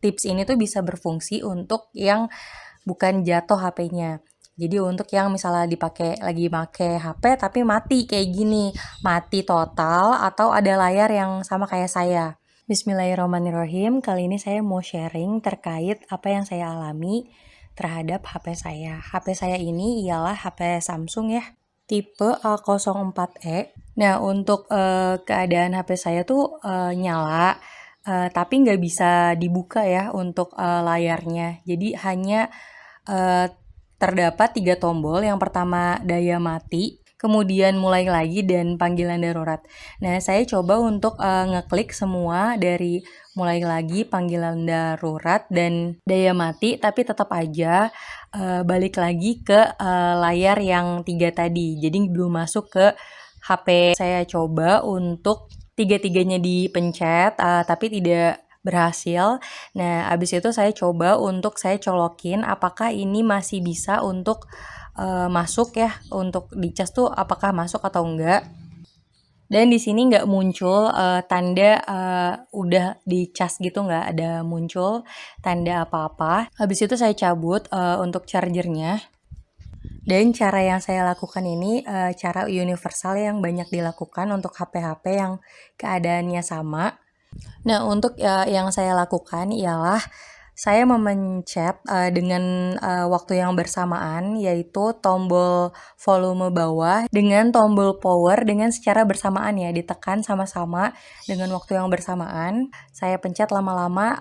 tips ini tuh bisa berfungsi untuk yang bukan jatuh HP-nya. Jadi untuk yang misalnya lagi pakai HP tapi mati kayak gini, mati total atau ada layar yang sama kayak saya. Bismillahirrahmanirrahim, kali ini saya mau sharing terkait apa yang saya alami terhadap HP saya. HP saya ini ialah HP Samsung ya, tipe A04e. Nah, untuk keadaan HP saya tuh nyala, tapi nggak bisa dibuka ya untuk layarnya. Jadi hanya terdapat 3 tombol. Yang pertama daya mati, kemudian mulai lagi, dan panggilan darurat. Nah, saya coba untuk ngeklik semua dari mulai lagi, panggilan darurat, dan daya mati, tapi tetap aja balik lagi ke layar yang 3 tadi. Jadi belum masuk ke HP. Saya coba untuk tiga-tiganya dipencet, tapi tidak berhasil. Nah, abis itu saya coba untuk saya colokin apakah ini masih bisa untuk masuk ya, untuk dicas tuh apakah masuk atau enggak. Dan di sini nggak muncul tanda udah dicas gitu, nggak ada muncul tanda apa-apa. Habis itu saya cabut untuk chargernya. Dan cara yang saya lakukan ini cara universal yang banyak dilakukan untuk HP-HP yang keadaannya sama. Nah, untuk yang saya lakukan ialah saya memencet dengan waktu yang bersamaan, yaitu tombol volume bawah dengan tombol power dengan secara bersamaan ya, ditekan sama-sama dengan waktu yang bersamaan. Saya pencet lama-lama,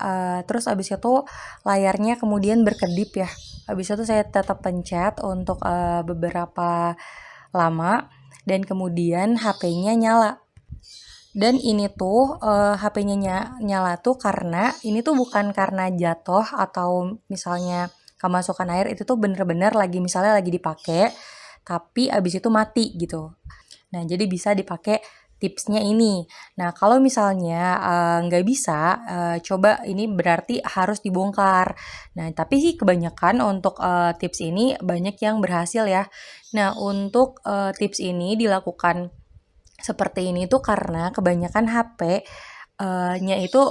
terus abis itu layarnya kemudian berkedip ya. Abis itu saya tetap pencet untuk beberapa lama, dan kemudian HP-nya nyala. Dan ini tuh HP-nya nyala tuh karena ini tuh bukan karena jatuh atau misalnya kemasukan air, itu tuh bener-bener misalnya lagi dipakai tapi abis itu mati gitu. Nah, jadi bisa dipakai tipsnya ini. Nah, kalau misalnya nggak bisa, coba ini berarti harus dibongkar. Nah, tapi sih kebanyakan untuk tips ini banyak yang berhasil ya. Nah, untuk tips ini dilakukan seperti ini tuh karena kebanyakan HP nya itu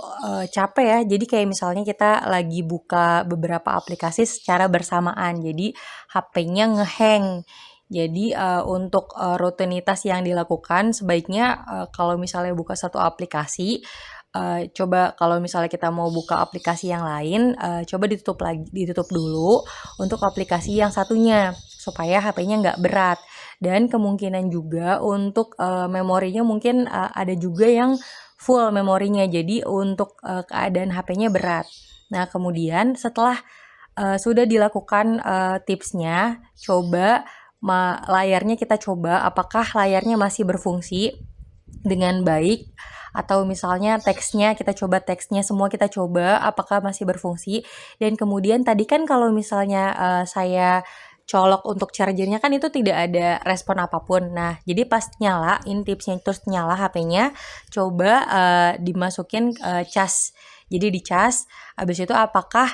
capek ya. Jadi kayak misalnya kita lagi buka beberapa aplikasi secara bersamaan. Jadi HP-nya ngehang. Jadi untuk rutinitas yang dilakukan sebaiknya kalau misalnya buka satu aplikasi, coba kalau misalnya kita mau buka aplikasi yang lain, coba ditutup dulu untuk aplikasi yang satunya supaya HP-nya nggak berat. Dan kemungkinan juga untuk memorinya mungkin ada juga yang full memorinya, jadi untuk keadaan HP-nya berat. Nah, kemudian setelah sudah dilakukan tipsnya, coba layarnya kita coba apakah layarnya masih berfungsi dengan baik, atau misalnya teksnya semua kita coba apakah masih berfungsi. Dan kemudian tadi kan kalau misalnya saya colok untuk chargernya kan itu tidak ada respon apapun. Nah, jadi pas nyala, ini tipsnya, terus nyala HP-nya, coba dimasukin cas. Jadi dicas, habis itu apakah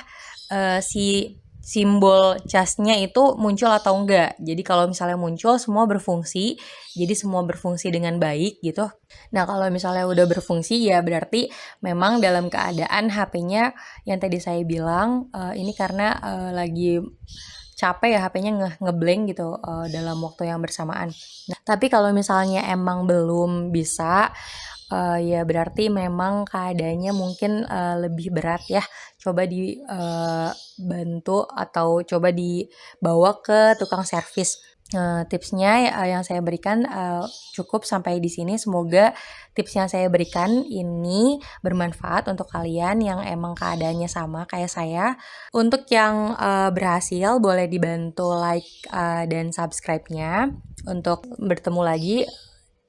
si simbol casnya itu muncul atau enggak. Jadi kalau misalnya muncul, semua berfungsi, jadi semua berfungsi dengan baik gitu. Nah, kalau misalnya udah berfungsi ya berarti memang dalam keadaan HP-nya yang tadi saya bilang ini karena lagi capek ya, HP-nya ngeblank gitu dalam waktu yang bersamaan. Nah, tapi kalau misalnya emang belum bisa, ya berarti memang keadaannya mungkin lebih berat ya. Coba dibantu atau coba dibawa ke tukang servis. Tipsnya yang saya berikan cukup sampai di sini. Semoga tips yang saya berikan ini bermanfaat untuk kalian yang emang keadaannya sama kayak saya. Untuk yang berhasil boleh dibantu like dan subscribe-nya untuk bertemu lagi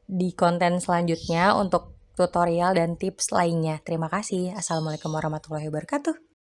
di konten selanjutnya untuk tutorial dan tips lainnya. Terima kasih. Assalamualaikum warahmatullahi wabarakatuh.